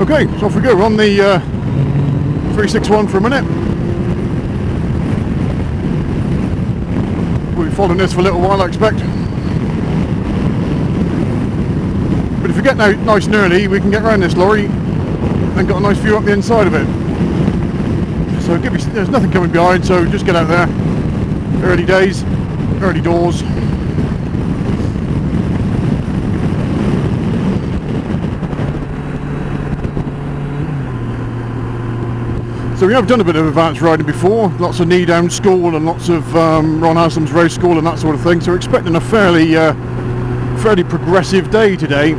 Okay, so off we go. We're on the 361 for a minute. We'll be following this for a little while, I expect. But if we get out nice and early, we can get around this lorry and got a nice view up the inside of it. So there's nothing coming behind, so just get out there. Early days, early doors. So we have done a bit of advanced riding before, lots of knee down school and lots of Ron Haslam's race school and that sort of thing, so we're expecting a fairly progressive day today.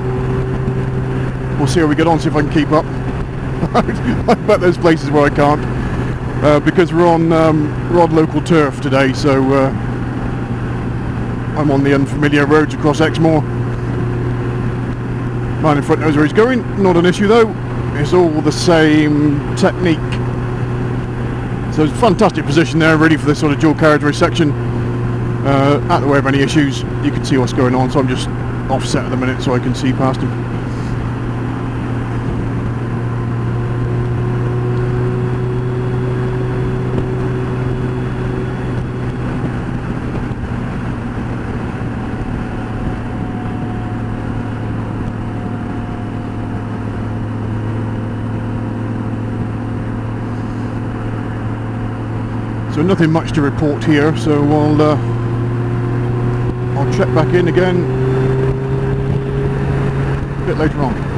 We'll see how we get on, see if I can keep up. I bet there's places where I can't, because we're on local turf today, so I'm on the unfamiliar roads across Exmoor. Man in front knows where he's going, not an issue though, it's all the same technique. So it's a fantastic position there, ready for this sort of dual carriageway section. Out of the way of any issues, you can see what's going on, so I'm just offset at the minute so I can see past him. So nothing much to report here, so I'll check back in again a bit later on.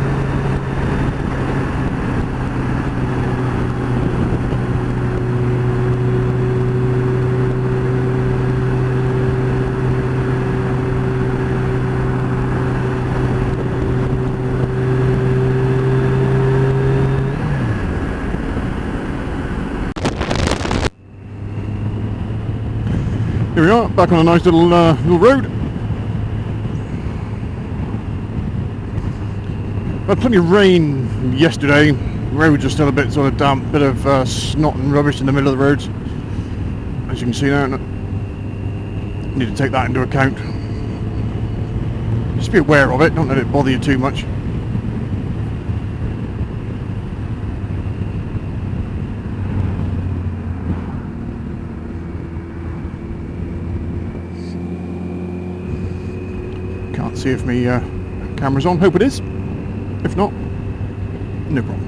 Here we are, back on a nice little road. Had plenty of rain yesterday. Roads are still a bit sort of damp, bit of snot and rubbish in the middle of the roads, as you can see now. Need to take that into account. Just be aware of it, don't let it bother you too much. Can't see if my camera's on, hope it is. If not, no problem.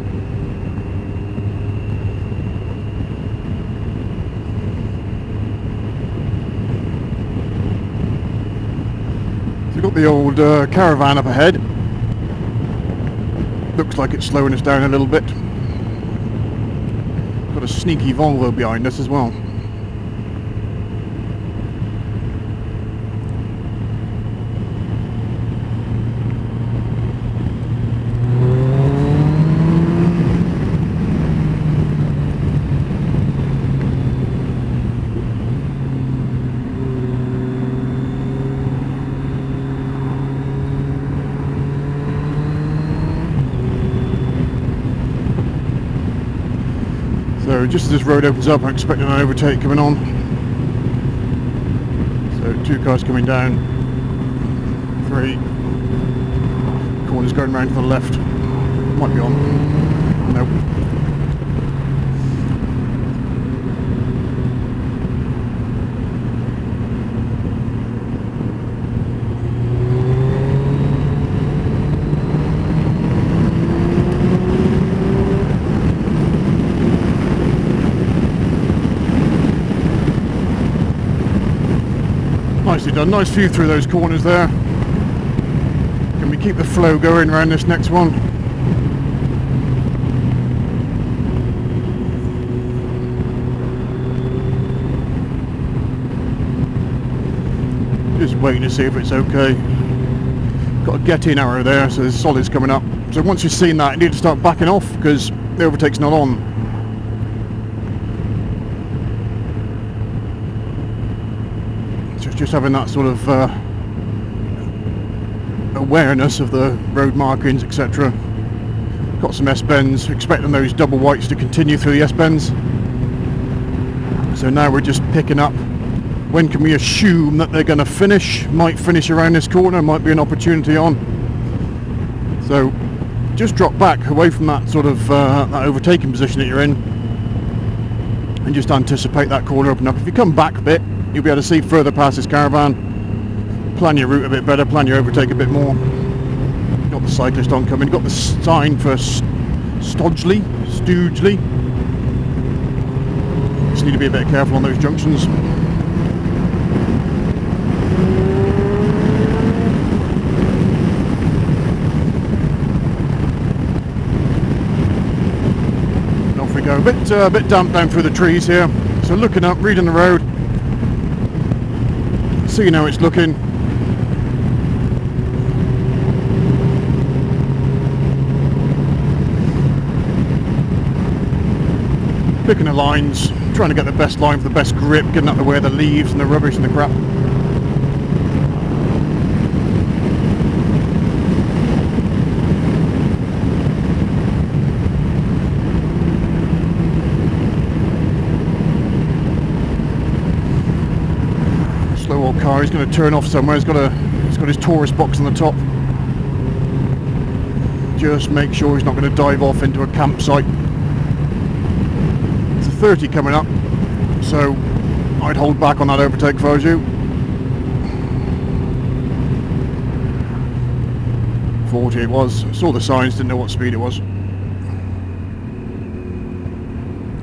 So we've got the old caravan up ahead. Looks like it's slowing us down a little bit. Got a sneaky Volvo behind us as well. So just as this road opens up, I'm expecting an overtake coming on. So 2 cars coming down, 3 corners going round to the left. Might be on. Nope. Nicely done, nice view through those corners there. Can we keep the flow going around this next one? Just waiting to see if it's okay. Got a get in arrow there, so there's solids coming up. So once you've seen that, you need to start backing off because the overtake's not on. Just having that sort of awareness of the road markings, etc. Got some S-bends, expecting those double whites to continue through the S-bends. So now we're just picking up. When can we assume that they're going to finish? Might finish around this corner, might be an opportunity on. So just drop back away from that sort of that overtaking position that you're in, and just anticipate that corner open up. If you come back a bit, you'll be able to see further past this caravan, plan your route a bit better, plan your overtake a bit more. You've got the cyclist oncoming, you've got the sign for Stodgley. Just need to be a bit careful on those junctions. And off we go. A bit damp down through the trees here. So looking up, reading the road, seeing how it's looking. Picking the lines, trying to get the best line for the best grip, getting out the way of the leaves and the rubbish and the crap. Slow old car, he's going to turn off somewhere, he's got his tourist box on the top. Just make sure he's not going to dive off into a campsite. 30 coming up, so I'd hold back on that overtake if I was you. 40 it was. Saw the signs, didn't know what speed it was.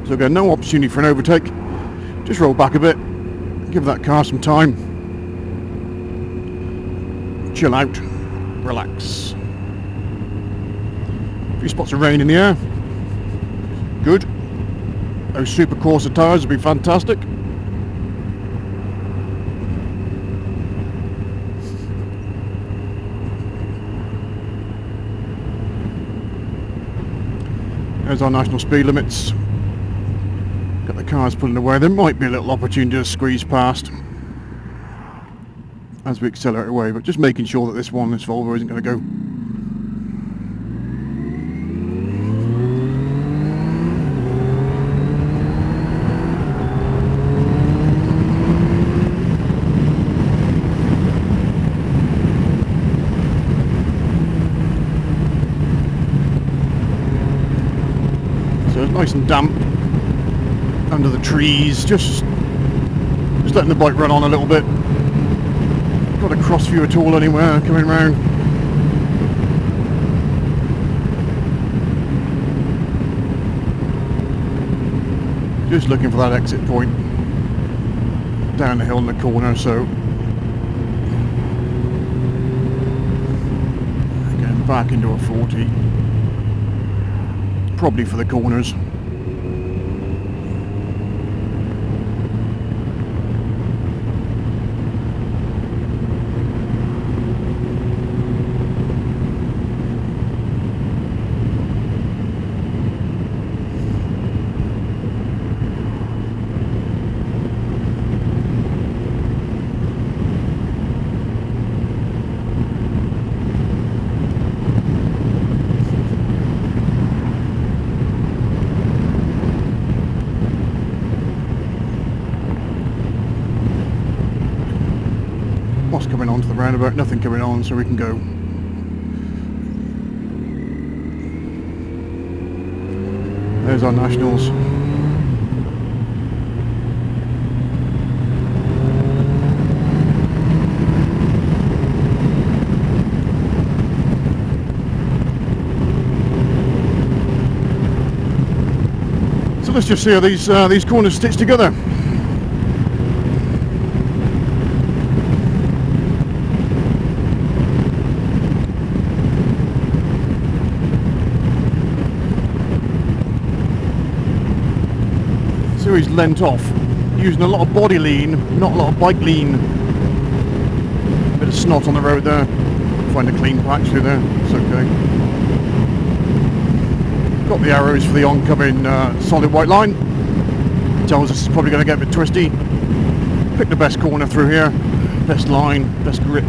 So again, no opportunity for an overtake. Just roll back a bit, give that car some time, chill out, relax. A few spots of rain in the air. Good. Those Super Corsa tyres would be fantastic. There's our national speed limits. Got the cars pulling away. There might be a little opportunity to squeeze past as we accelerate away, but just making sure that this Volvo isn't going to go. Nice and damp under the trees, just letting the bike run on a little bit. Got a cross view at all anywhere coming round. Just looking for that exit point down the hill in the corner, so again back into a 40, probably for the corners. What's coming onto the roundabout? Nothing coming on, so we can go. There's our nationals. So let's just see how these corners stitch together. So he's leant off, using a lot of body lean, not a lot of bike lean. Bit of snot on the road there. Find a clean patch through there, it's okay. Got the arrows for the oncoming solid white line. Tells us it's probably going to get a bit twisty. Pick the best corner through here, best line, best grip.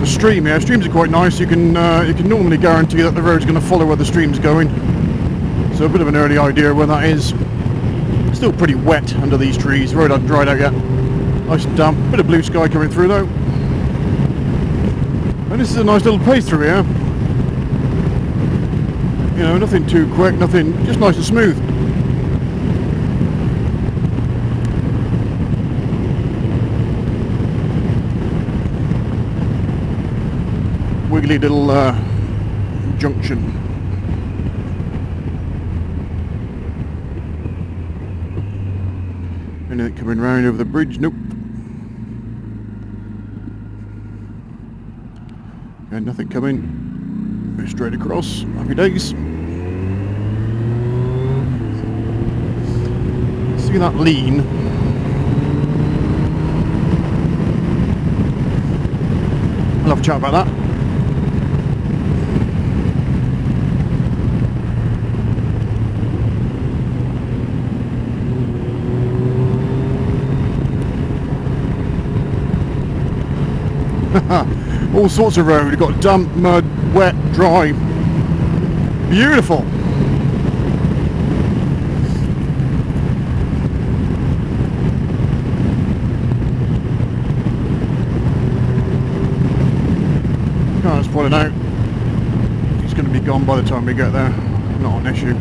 got a stream here. Streams are quite nice. You can normally guarantee that the road's going to follow where the stream's going. So a bit of an early idea where that is. Still pretty wet under these trees. The road hasn't dried out yet. Nice and damp. Bit of blue sky coming through though. And this is a nice little pace through here. You know, nothing too quick, nothing, just nice and smooth. Wiggly little junction. Anything coming round over the bridge? Nope. And nothing coming. Go straight across. Happy days. See that lean? I'll have a chat about that. All sorts of road. You've got damp, mud, wet, dry. Beautiful. Car's pulling out. He's going to be gone by the time we get there. Not an issue.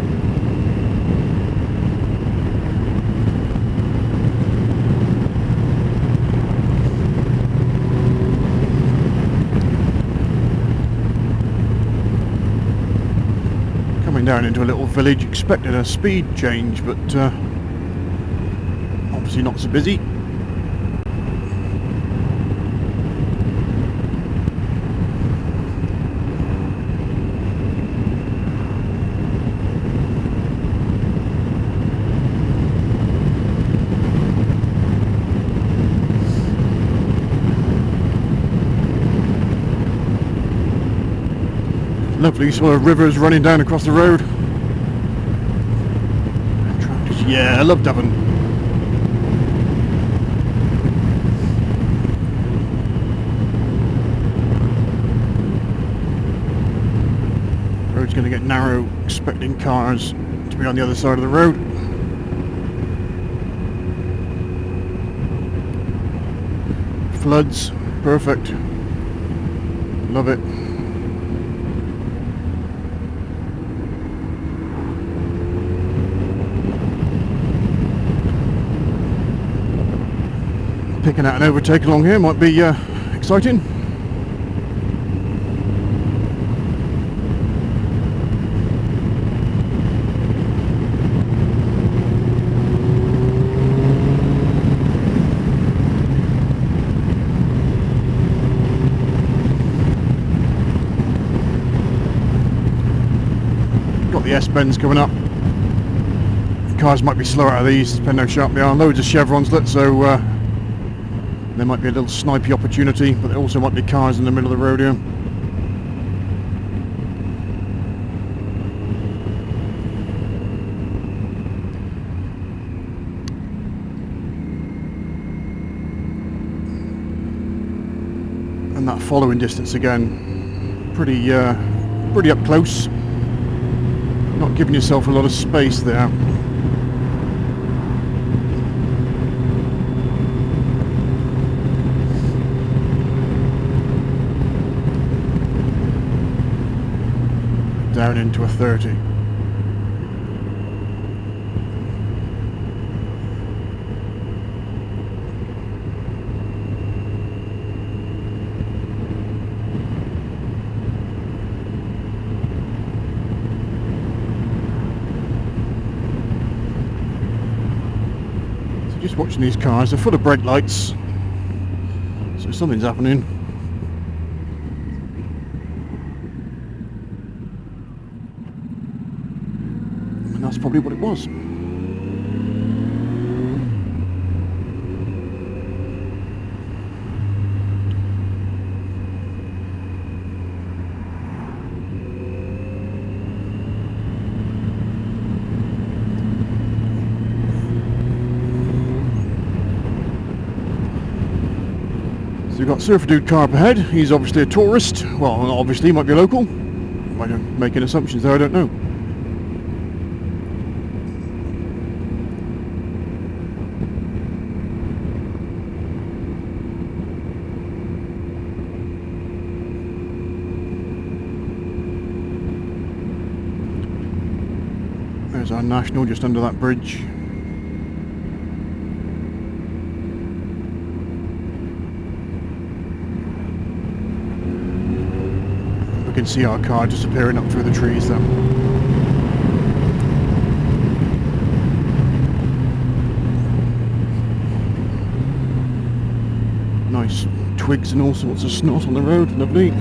Down into a little village, expected a speed change, but obviously not so busy. Lovely sort of rivers running down across the road. Yeah, I love Devon. Road's going to get narrow, expecting cars to be on the other side of the road. Floods, perfect. Love it. Picking out an overtake along here might be exciting. Got the S-bends coming up. Cars might be slower out of these, depending how sharp they are. Loads of chevrons lit, so there might be a little snipey opportunity, but there also might be cars in the middle of the road here. And that following distance again, pretty up close. Not giving yourself a lot of space there. Down into a 30. So just watching these cars, they're full of brake lights, so something's happening. That's probably what it was. we've got Surfer Dude car up ahead. He's obviously a tourist. Well, obviously he might be local. I don't make any assumptions there, I don't know. There's our national just under that bridge. We can see our car disappearing up through the trees there. Nice twigs and all sorts of snot on the road, lovely.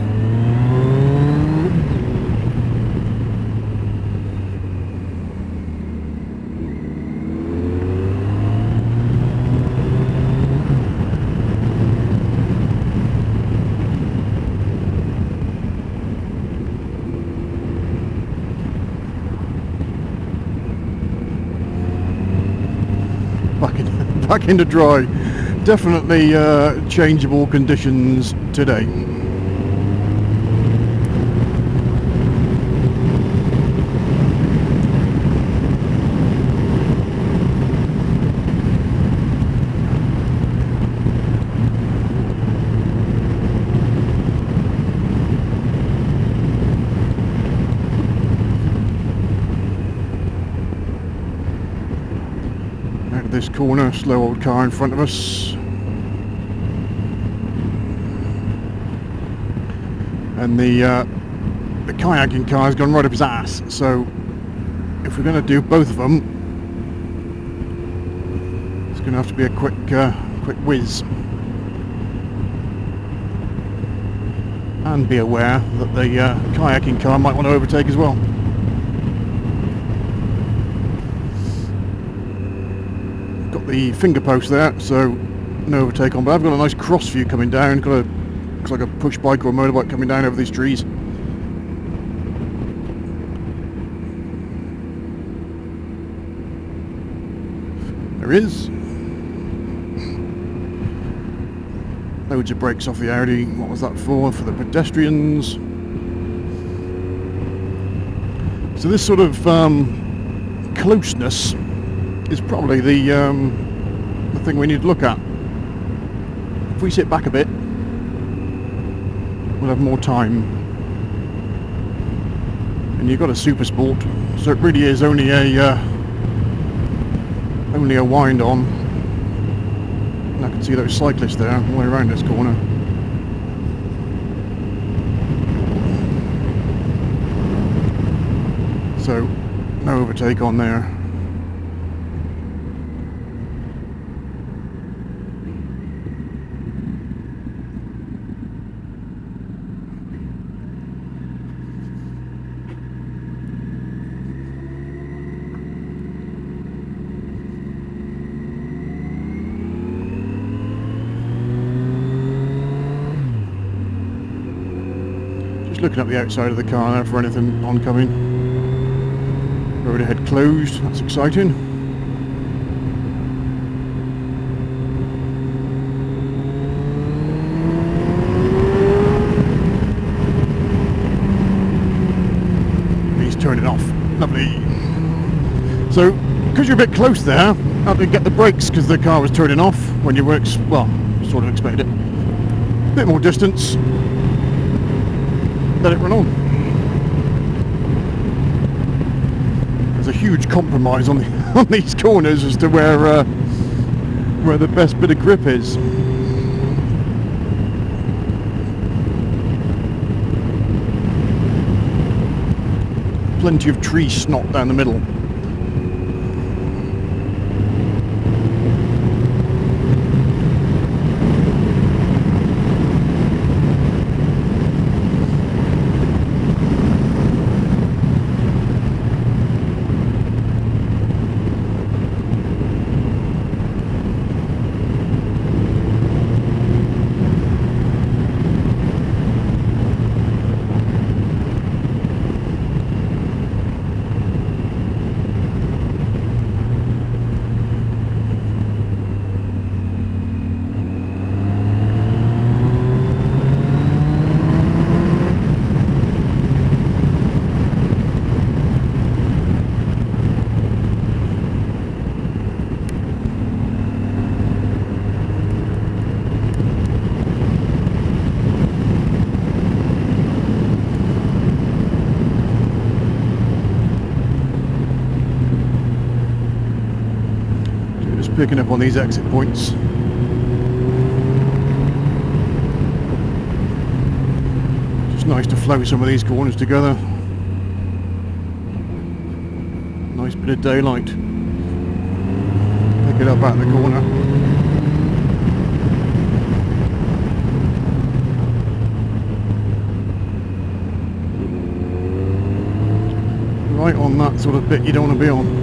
Back into dry. Definitely changeable conditions today. This corner, slow old car in front of us, and the kayaking car has gone right up his ass. So if we're going to do both of them, it's going to have to be a quick whiz, and be aware that the kayaking car might want to overtake as well. The finger post there, so no overtake on, but I've got a nice cross view coming down. Looks like a push bike or a motorbike coming down over these trees. There is. Loads of brakes off the Audi. What was that for? For the pedestrians. So this sort of closeness is probably the thing we need to look at. If we sit back a bit, we'll have more time. And you've got a Super Sport, so it really is only a wind on. And I can see those cyclists there all the way around this corner. So no overtake on there. Looking at the outside of the car there for anything oncoming. Road ahead closed, that's exciting. He's turning off, lovely. So, because you're a bit close there, how to get the brakes because the car was turning off when you were, well, sort of expected it. A bit more distance. Let it run on. There's a huge compromise on these corners as to where the best bit of grip is. Plenty of tree snot down the middle. picking up on these exit points. Just nice to flow some of these corners together. Nice bit of daylight. Pick it up out of the corner. Right on that sort of bit you don't want to be on.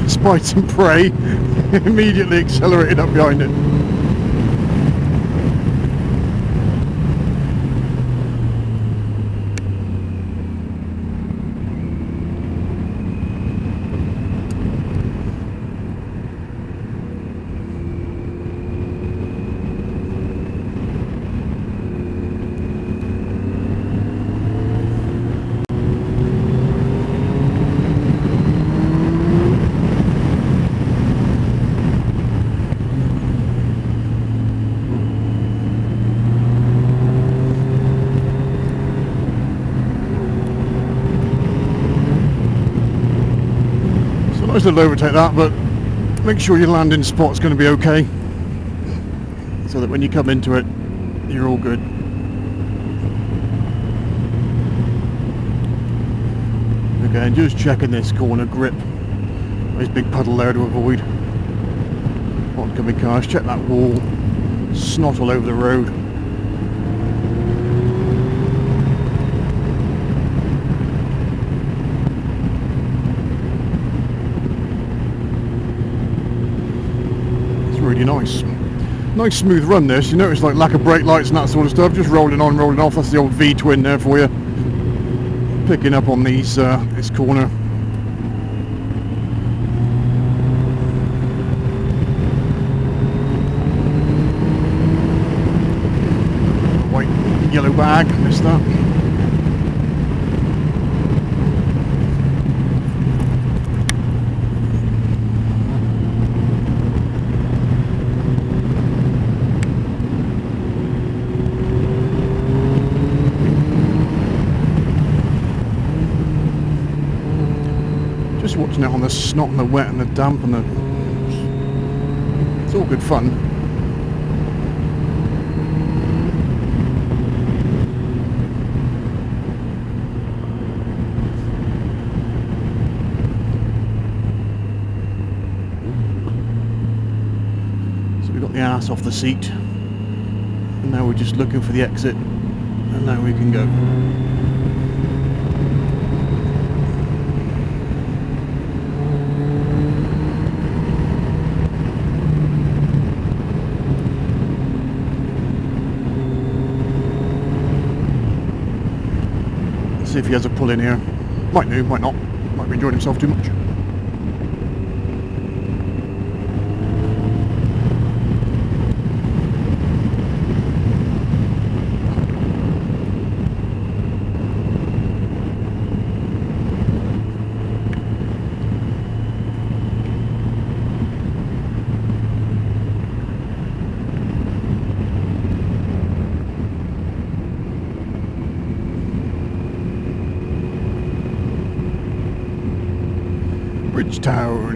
Spied some prey, immediately accelerated up behind it. Nice little overtake that, but make sure your landing spot's going to be okay, so that when you come into it, you're all good. Again, just checking this corner grip. There's a big puddle there to avoid. Oncoming cars, check that wall. Snot all over the road. Really nice smooth run this. You notice like lack of brake lights and that sort of stuff, just rolling on, rolling off. That's the old V-twin there for you, picking up on these this corner. White yellow bag, missed that. Just watching it on the snot and the wet and the damp and the... It's all good fun. So we got the ass off the seat, and now we're just looking for the exit, and now we can go. See if he has a pull in here. Might do, might not. Might be enjoying himself too much. Bridgetown.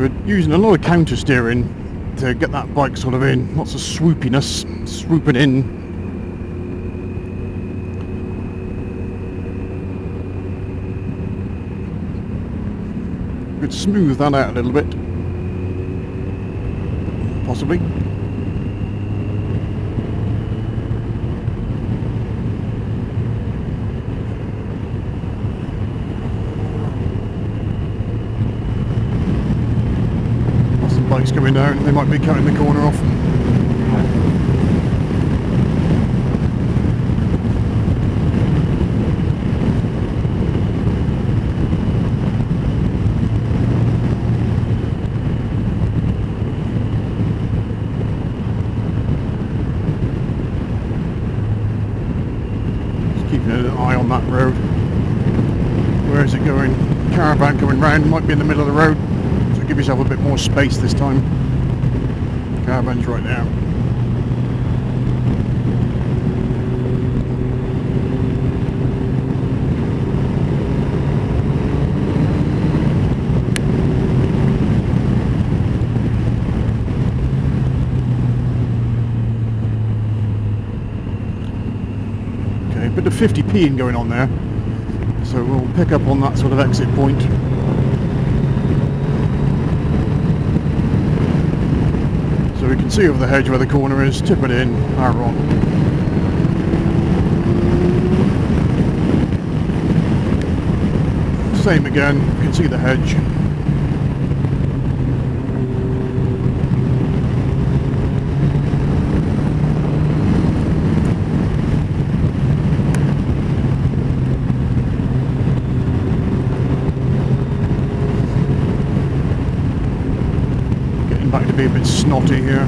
We're using a lot of counter steering to get that bike sort of in. Lots of swoopiness, swooping in. Could smooth that out a little bit, possibly. Lots of bikes coming down, they might be cutting the corner off. Keeping an eye on that road. Where is it going? Caravan coming round, might be in the middle of the road, so give yourself a bit more space this time. Caravan's right now. Bit of 50p going on there, so we'll pick up on that sort of exit point. So we can see over the hedge where the corner is, tip it in, power on. Same again, you can see the hedge. Back to be a bit snotty here.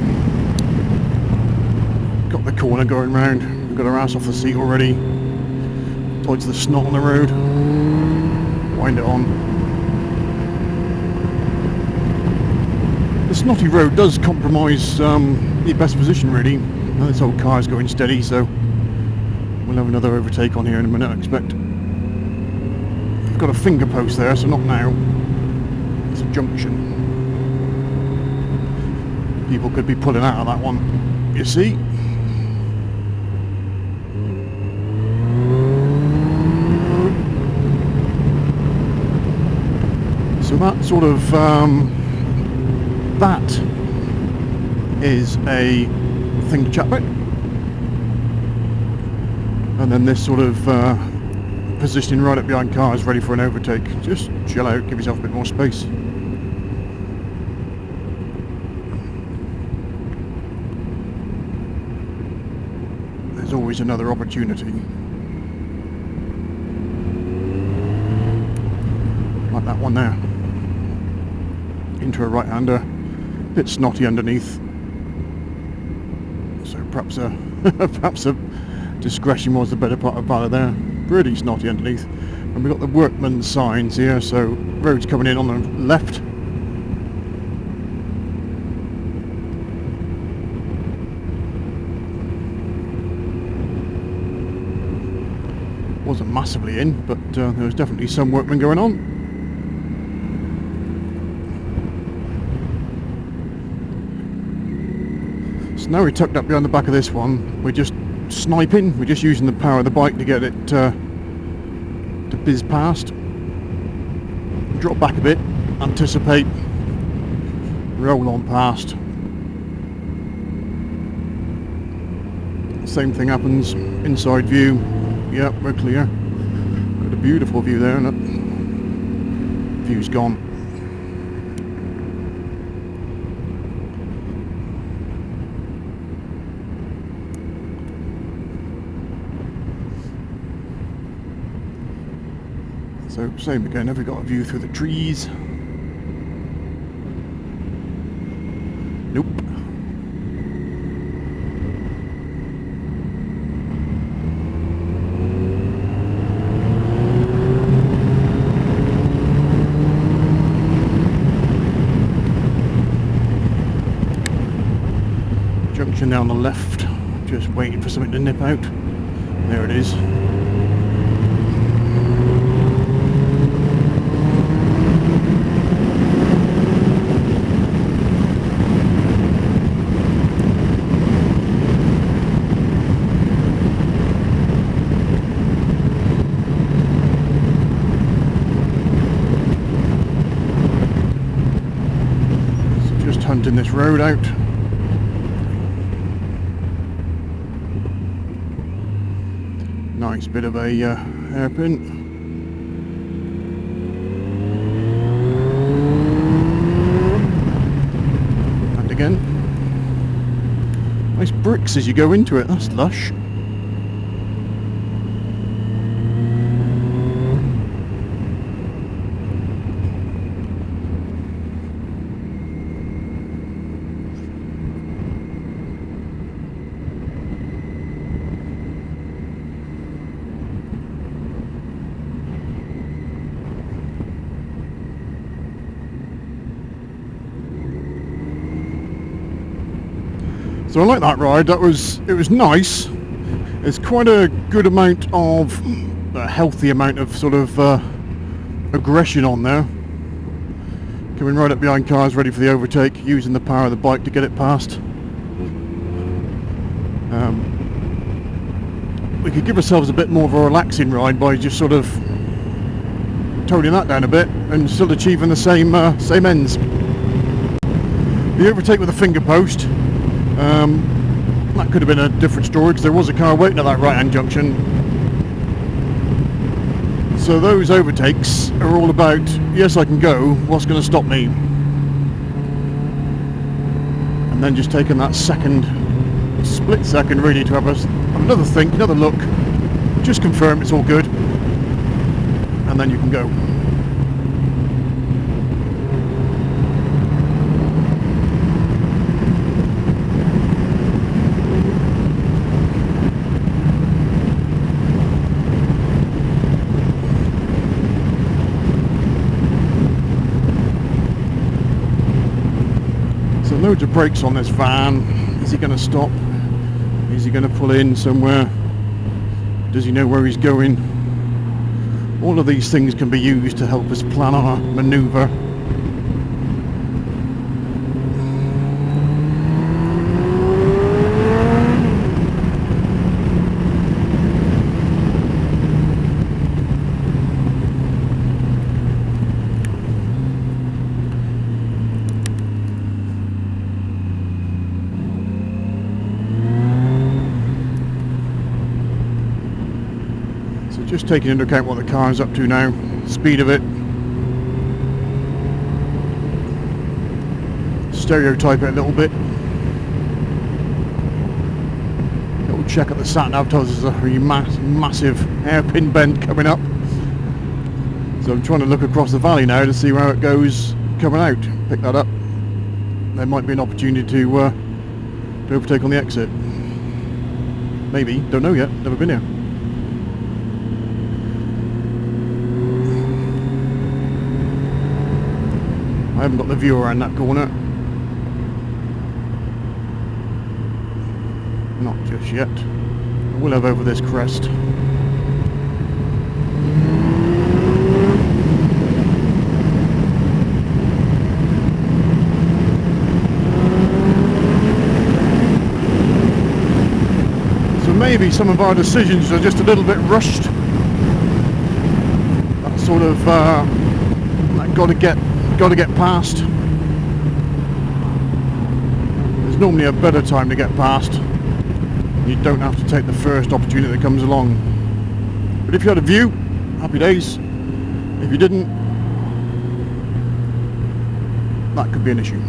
Got the corner going round. We've got our ass off the seat already. Towards the snot on the road. Wind it on. The snotty road does compromise the best position really. Now this old car's going steady, so we'll have another overtake on here in a minute, I expect. I've got a finger post there, so not now. It's a junction. People could be pulling out of that one, you see. So that sort of, that is a thing to chat about. And then this sort of positioning right up behind cars ready for an overtake. Just chill out, give yourself a bit more space. There's always another opportunity. Like that one there. Into a right-hander. Bit snotty underneath. So perhaps a perhaps a discretion was the better part of valor there. Pretty snotty underneath. And we've got the workman's signs here, so road's coming in on the left. Wasn't massively in, but there was definitely some workmen going on. So now we're tucked up behind the back of this one. We're just sniping. We're just using the power of the bike to get it to bizz past. Drop back a bit, anticipate, roll on past. Same thing happens, inside view. Yep, we're clear. Got a beautiful view there, and that view's gone. So same again, have we got a view through the trees? Nope. Junction down the left, just waiting for something to nip out. There it is. this road out. Nice bit of a hairpin. And again. Nice bricks as you go into it, that's lush. So I like that ride. It was nice. There's quite a good amount of, a healthy amount of sort of aggression on there. Coming right up behind cars, ready for the overtake, using the power of the bike to get it past. We could give ourselves a bit more of a relaxing ride by just sort of toning that down a bit and still achieving the same ends. The overtake with the finger post. That could have been a different story because there was a car waiting at that right-hand junction. So those overtakes are all about, yes I can go, what's going to stop me? And then just taking that split second really to have another think, another look, just confirm it's all good, and then you can go. Loads of brakes on this van. Is he going to stop? Is he going to pull in somewhere? Does he know where he's going? All of these things can be used to help us plan our manoeuvre. Just taking into account what the car is up to now, speed of it, stereotype it a little bit. Little check at the sat nav tells us there's a massive hairpin bend coming up. So I'm trying to look across the valley now to see where it goes coming out. Pick that up. There might be an opportunity to overtake on the exit. Maybe, don't know yet, never been here. I haven't got the view around that corner. Not just yet. I will have over this crest. So maybe some of our decisions are just a little bit rushed. That sort of got to get past. There's normally a better time to get past. You don't have to take the first opportunity that comes along. But if you had a view, happy days. If you didn't, that could be an issue.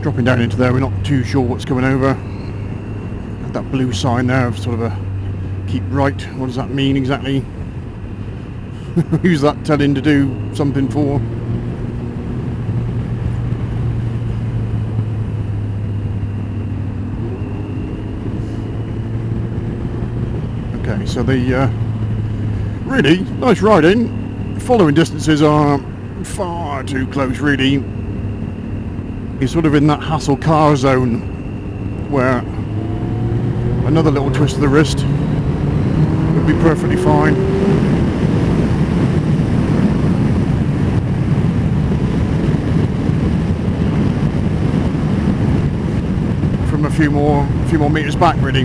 Dropping down into there, we're not too sure what's coming over. That blue sign there of sort of a keep right, what does that mean exactly? Who's that telling to do something for? Okay, so the really nice riding. Following distances are far too close really. You're sort of in that hassle car zone where another little twist of the wrist would be perfectly fine. From a few more meters back really.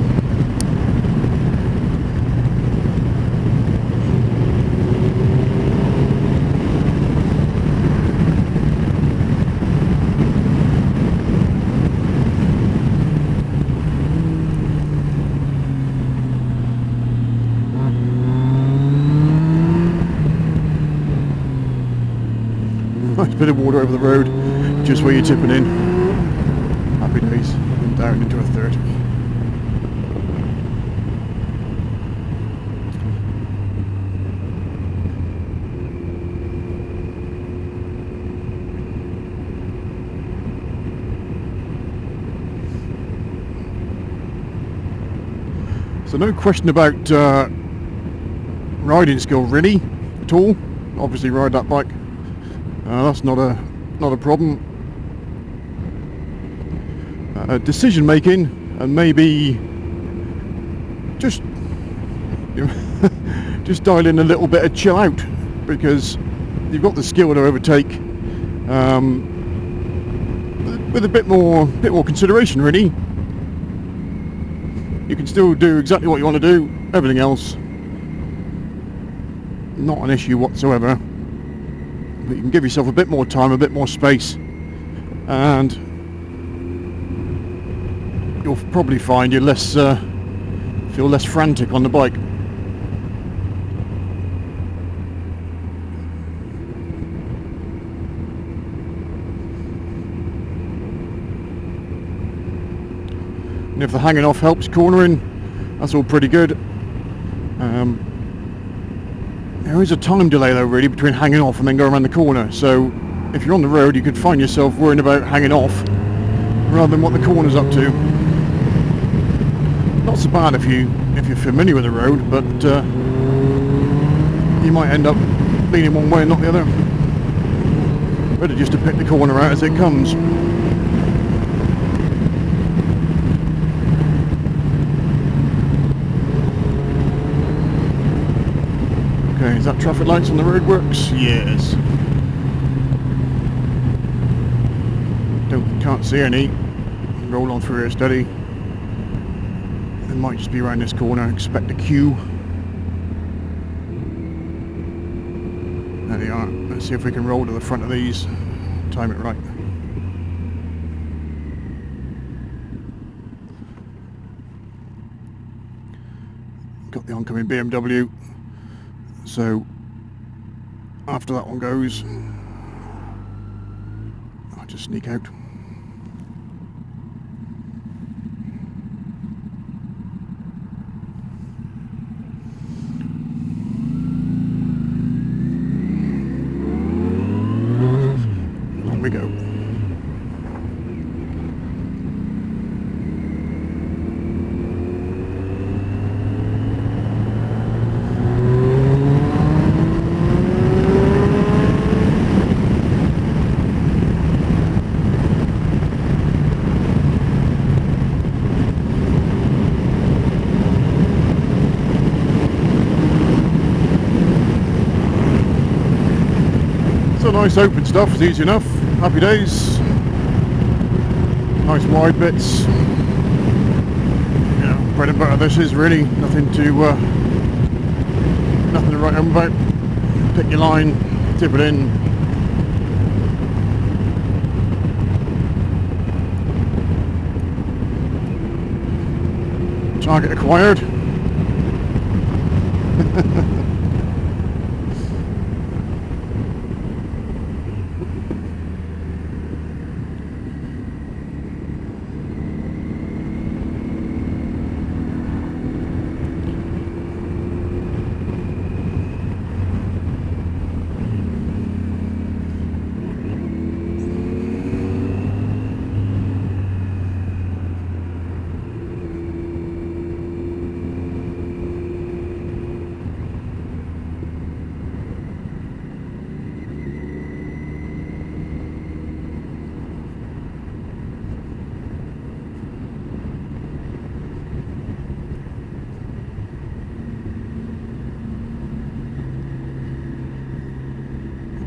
Nice bit of water over the road, just where you're tipping in. Happy days. Down into a 30. So no question about riding skill really at all. Obviously ride that bike. That's not a problem. Decision making and maybe just just dial in a little bit of chill out, because you've got the skill to overtake with a bit more consideration really. You can still do exactly what you want to do, everything else not an issue whatsoever. But you can give yourself a bit more time, a bit more space, and you'll probably find you feel less frantic on the bike. And if the hanging off helps cornering, that's all pretty good. There is a time delay though really between hanging off and then going around the corner, so if you're on the road you could find yourself worrying about hanging off rather than what the corner's up to. Not so bad if you're familiar with the road, but you might end up leaning one way and not the other. Better just to pick the corner out as it comes. Okay, is that traffic lights on the road works? Yes. Can't see any. Roll on through here steady. It might just be around this corner. Expect a queue. There they are. Let's see if we can roll to the front of these. Time it right. Got the oncoming BMW. So after that one goes, I'll just sneak out. On we go. Nice open stuff, is easy enough. Happy days. Nice wide bits. You know, bread and butter this is really. Nothing to write home about. Pick your line, tip it in. Target acquired.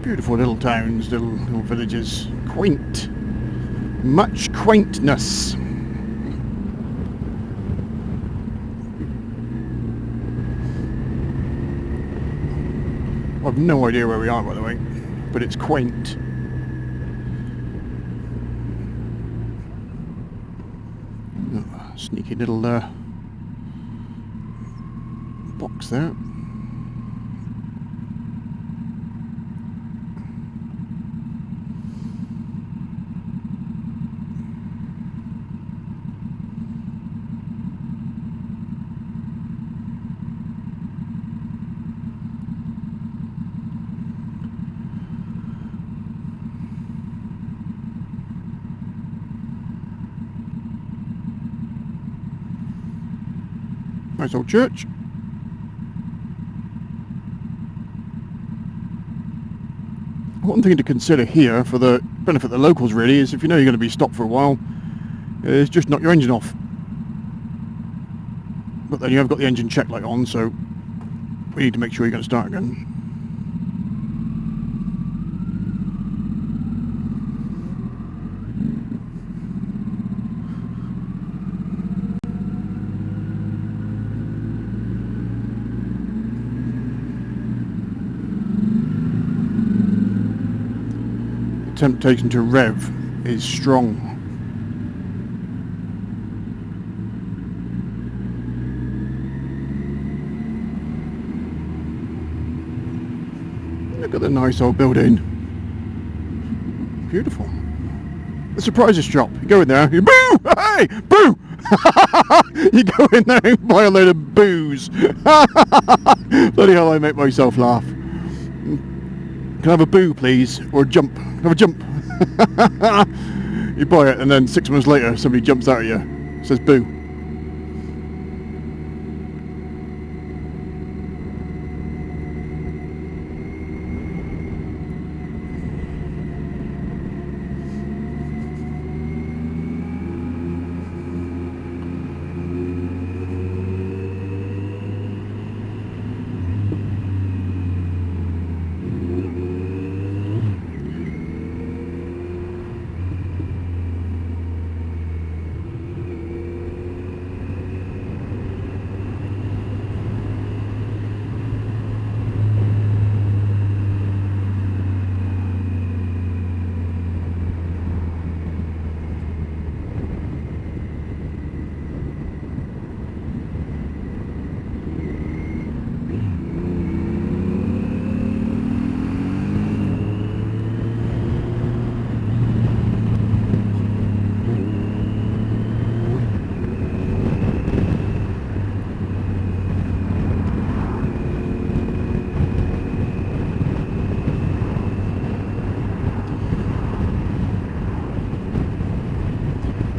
Beautiful little towns, little villages, quaint, much quaintness. I've no idea where we are, by the way, but it's quaint. Oh, sneaky little box there. Nice old church. One thing to consider here for the benefit of the locals really is if you know you're going to be stopped for a while, is just knock your engine off. But then you have got the engine check light on, so we need to make sure you're going to start again. Temptation to rev is strong. Look at the nice old building. Beautiful. The surprises shop. You go in there, you boo! Hey! Boo! You go in there and buy a load of booze. Bloody hell, I make myself laugh. Can I have a boo, please? Or a jump? Can I have a jump? You buy it and then 6 months later somebody jumps out at you, says boo.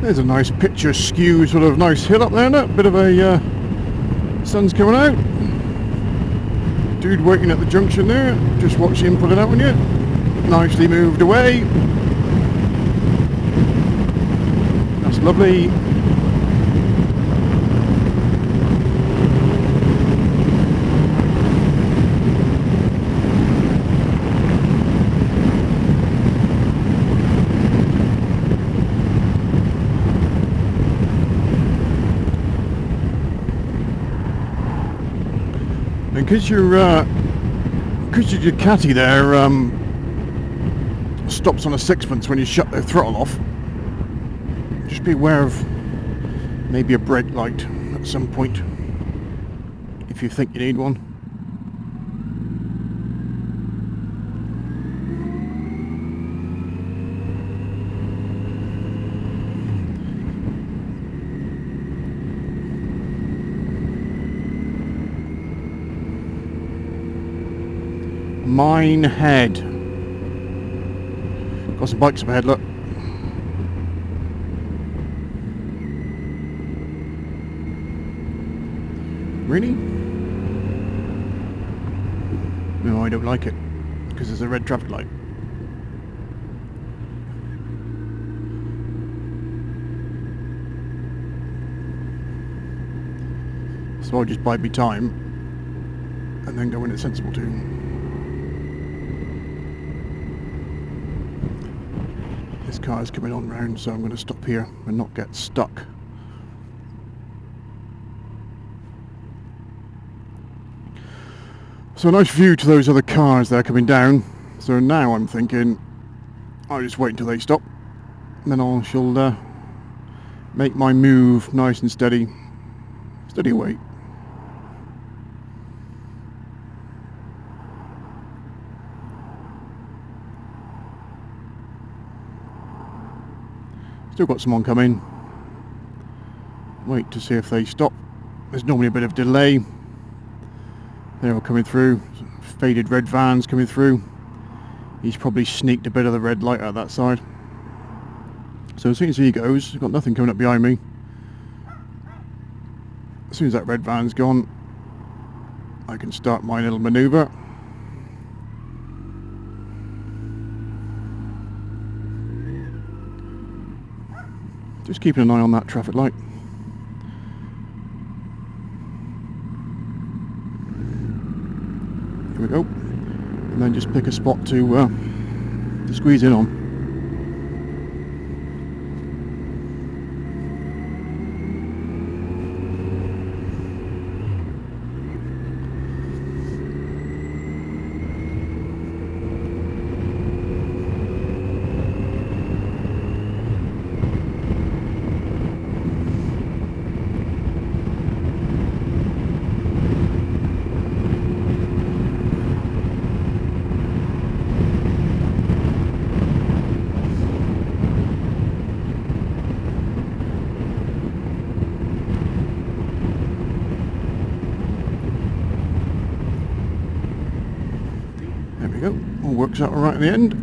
There's a nice picture skew, sort of nice hill up there, isn't it? Bit of a sun's coming out. Dude waiting at the junction there. Just watch him put it out on you. Nicely moved away. That's lovely. Because your Ducati there stops on a sixpence when you shut the throttle off, just be aware of maybe a brake light at some point if you think you need one. Minehead. Got some bikes up ahead, look. Really? No, I don't like it because there's a red traffic light. So I'll just bide me time and then go when it's sensible to. This car is coming on round, so I'm going to stop here and not get stuck. So a nice view to those other cars there coming down. So now I'm thinking I'll just wait until they stop, and then I shall make my move nice and steady away. Still got someone coming. Wait to see if they stop. There's normally a bit of delay. They're all coming through. Faded red vans coming through. He's probably sneaked a bit of the red light out that side. So as soon as he goes, I've got nothing coming up behind me. As soon as that red van's gone, I can start my little manoeuvre. Just keeping an eye on that traffic light. Here we go. And then just pick a spot to squeeze in on. There we go, all works out alright in the end.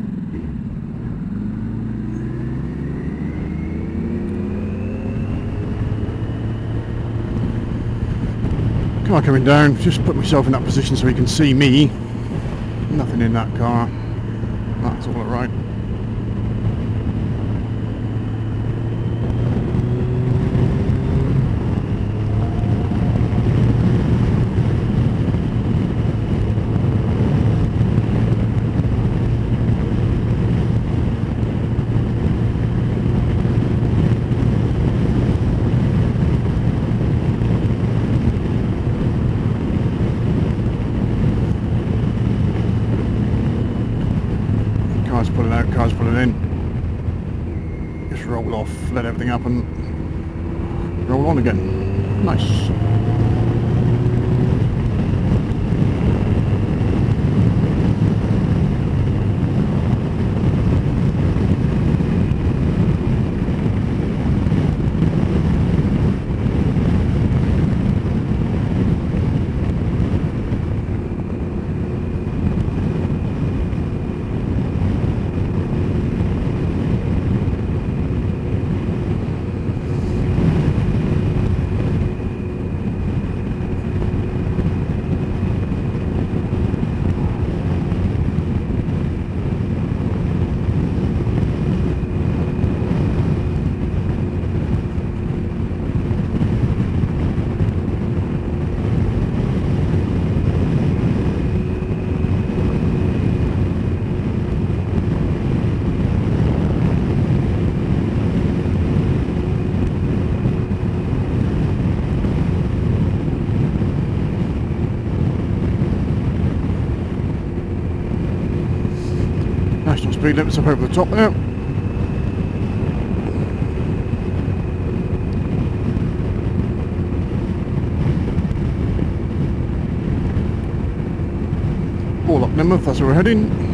Car coming down, just put myself in that position so he can see me. Nothing in that car, that's all alright. Cars pulling out, cars pulling in. Just roll off, let everything happen, roll on again. Nice. National speed limits up over the top there. All up Plymouth, that's where we're heading.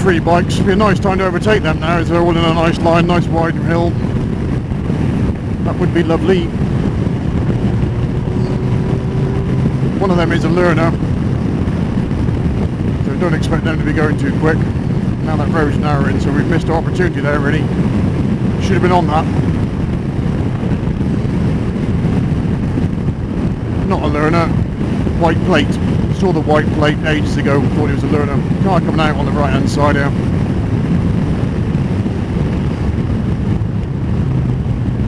Three bikes, it'd be a nice time to overtake them now as they're all in a nice line, nice wide hill. That would be lovely. One of them is a learner, so don't expect them to be going too quick. Now that road's narrowing, so we've missed our opportunity there really. Should have been on that. Not a learner, white plate, saw the white plate ages ago, thought it was a learner. Car coming out on the right hand side here.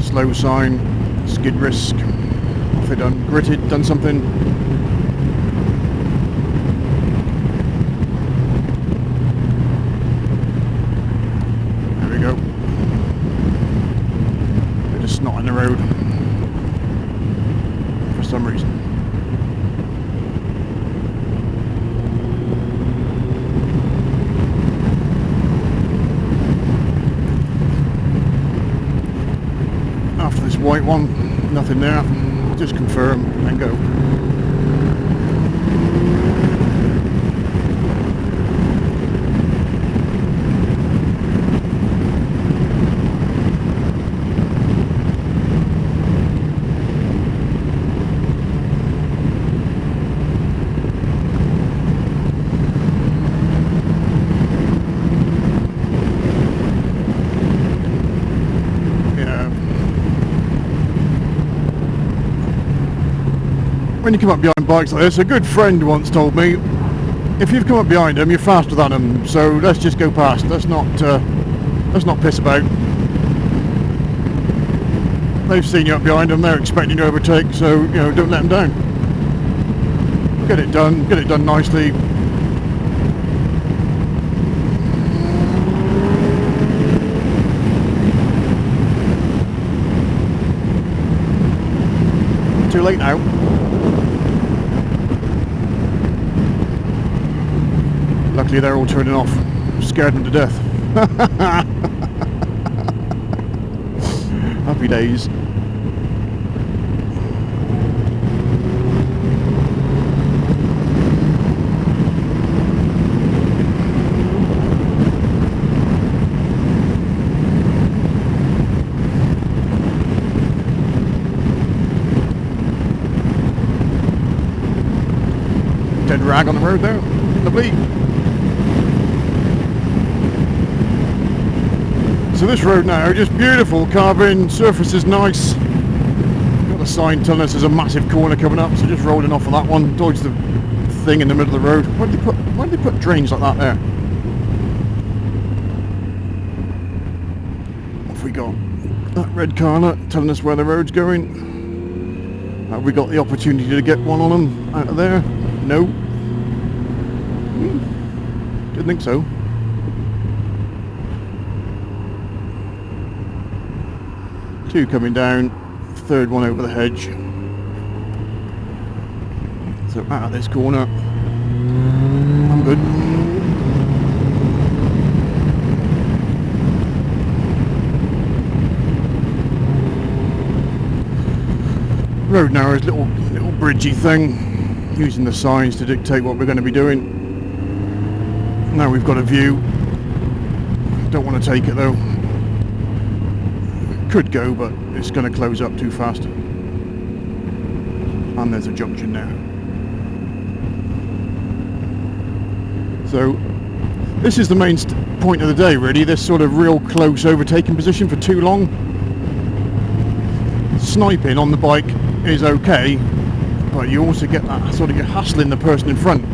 Slow sign, skid risk. Off it done, gritted, done something. There we go. Bit of snot in the road for some reason. After this white one, nothing there, just confirm and go. When you come up behind bikes like this, a good friend once told me, if you've come up behind them, you're faster than them, so let's just go past. Let's not piss about. They've seen you up behind them, they're expecting to overtake, so you know, don't let them down. Get it done nicely. Too late now. Luckily they're all turning off. Scared them to death. Happy days. Dead rag on the road there. Lovely. So this road now, just beautiful carving, surface is nice. Got the sign telling us there's a massive corner coming up, so just rolling off of that one, dodge the thing in the middle of the road. Why did they put drains like that there? Off we go. That red car telling us where the road's going. Have we got the opportunity to get one on them out of there? No. Didn't think so. Two coming down, third one over the hedge. So out of this corner, I'm good. Road now is little bridgey thing, using the signs to dictate what we're going to be doing. Now we've got a view. Don't want to take it though. Could go, but it's going to close up too fast. And there's a junction there. So this is the main point of the day really, this sort of real close overtaking position for too long. Sniping on the bike is okay, but you also get that sort of, you're hassling the person in front.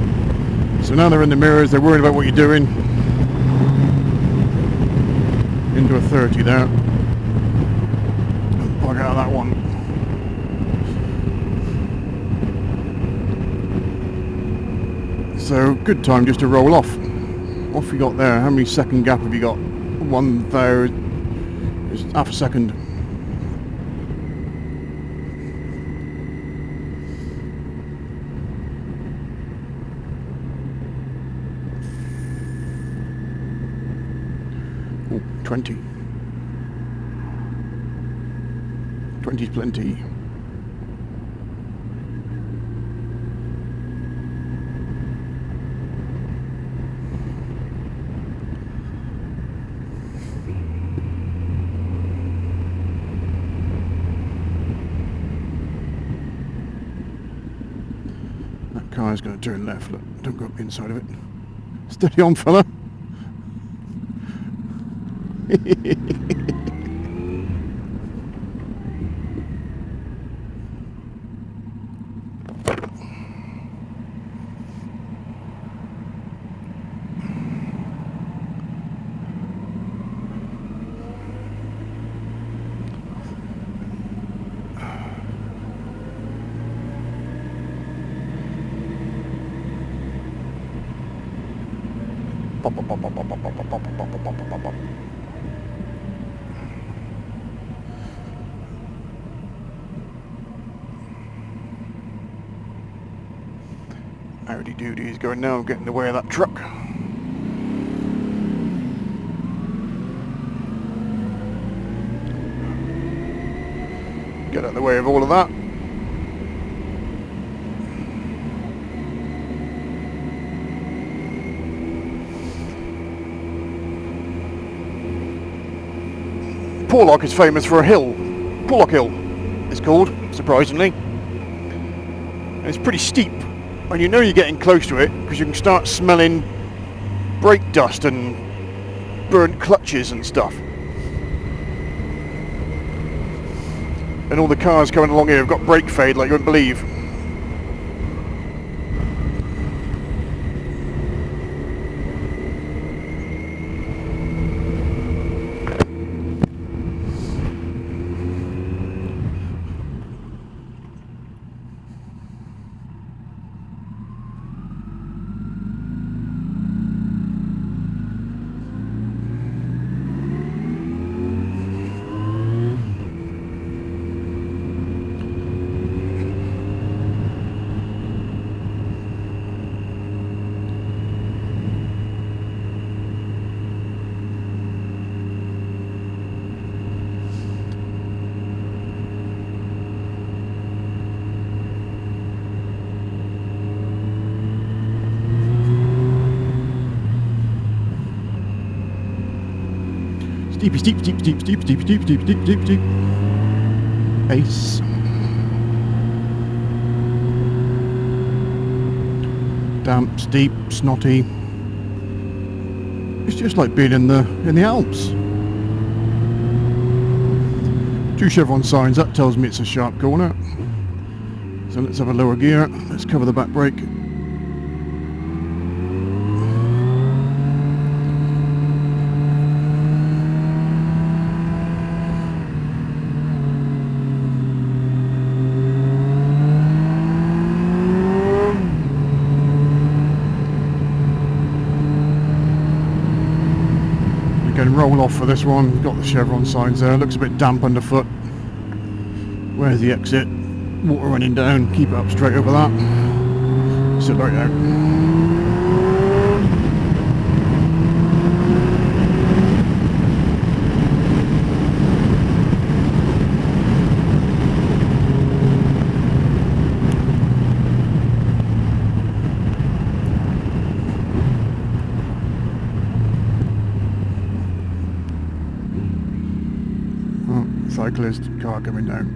So now they're in the mirrors, they're worried about what you're doing. Into a 30 there. Bug out of that one. So good time just to roll off. Off we got there. How many second gap have you got? 1,000. It's half a second. Oh, 20. 20's plenty. That car's going to turn left. Look, don't go up the inside of it. Steady on, fella. Pop, pop, pop, pop, pop, pop, pop, pop, pop, pop, pop, pop, pop. Howdy doody is going now, getting in the way of that truck. Get out of the way of all of that. Porlock is famous for a hill. Porlock Hill, it's called, surprisingly. And it's pretty steep, and you know you're getting close to it because you can start smelling brake dust and burnt clutches and stuff. And all the cars coming along here have got brake fade like you wouldn't believe. Steepy, steep, steep, steep, steep, steep, steep, steep, steep, steep, steep. Ace. Damp, steep, snotty. It's just like being in the Alps. 2 chevron signs, that tells me it's a sharp corner. So let's have a lower gear. Let's cover the back brake. Roll off for this one. Got the chevron signs there. Looks a bit damp underfoot. Where's the exit? Water running down. Keep it up straight over that. Sit right out. Cyclist car coming down.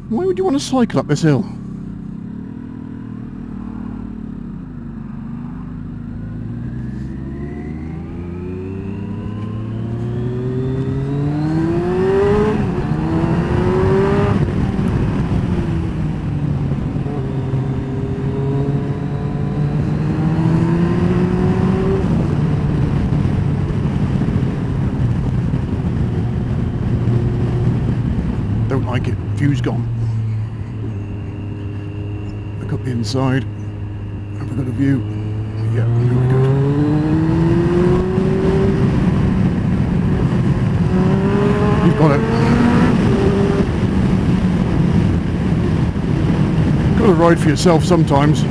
Why would you want to cycle up this hill? Don't like it. Fuse gone. Look up the inside. Have a good view. Yeah, really good. You've got it. Got to ride for yourself sometimes.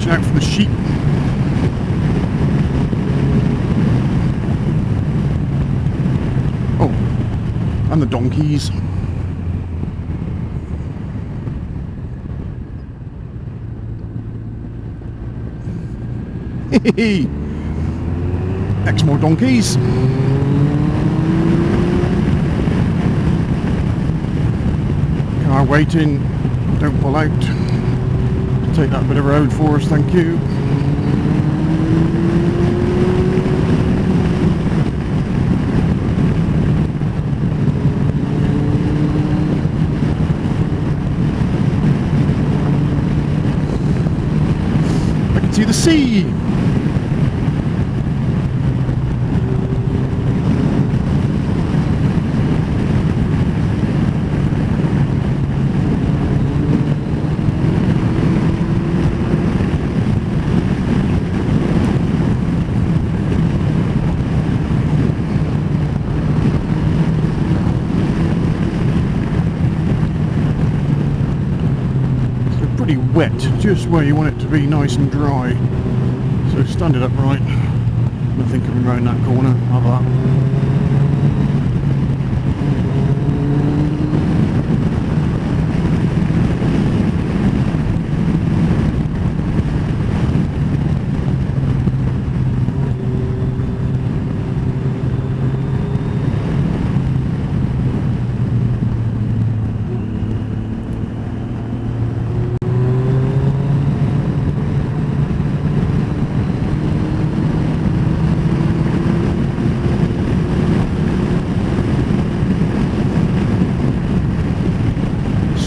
Out for the sheep. Oh, and the donkeys. Exmoor donkeys. Car waiting. Don't pull out. Take that bit of road for us, thank you. I can see the sea. wet, just where you want it to be nice and dry. So stand it upright. Nothing coming around that corner. Have that.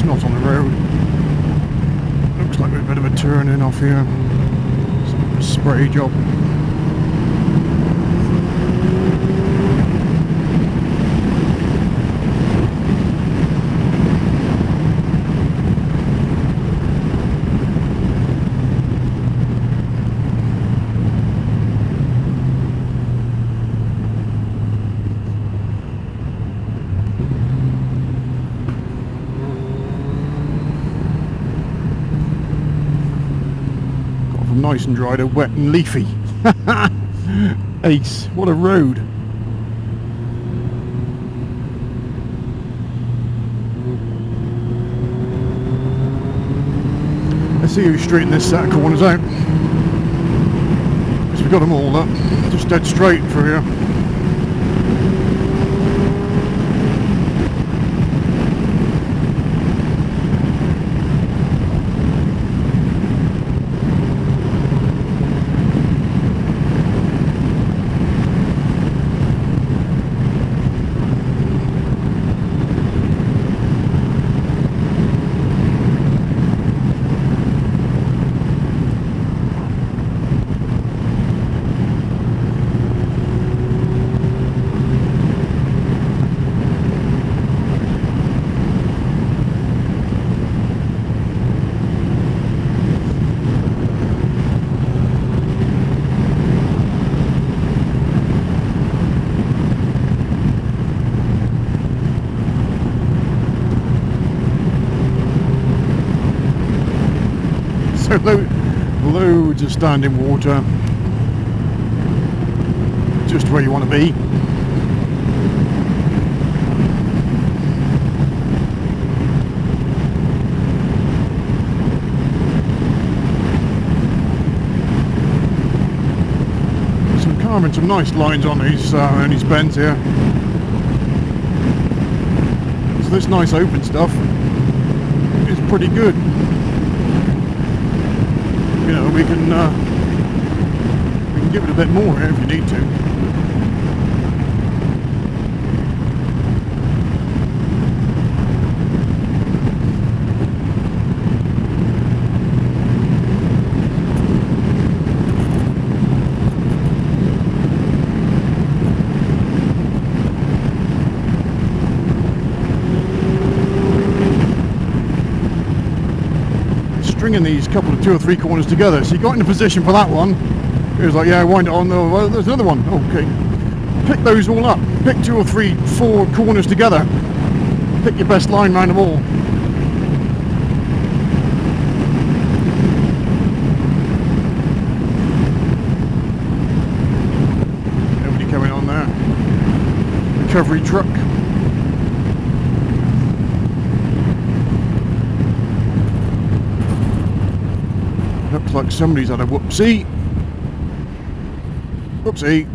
Not on the road. Looks like we've a bit of a turn in off here. It's a bit of a spray job. Nice and dry to wet and leafy. Ace, what a road. Let's see who straighten this set of corners out. Because we've got them all up, just dead straight through here. So loads of standing water, just where you want to be. Some carving some nice lines on these bends here. So this nice open stuff is pretty good. You know, we can give it a bit more here if you need to. Stringing these couple of 2 or 3 corners together, so you got in a position for that one. It was like, yeah, wind it on. Oh, well, there's another one. Okay, pick those all up. Pick 2 or 3, 4 corners together. Pick your best line round them all. Nobody coming on there. Recovery truck. Looks like somebody's had a whoopsie. Whoopsie.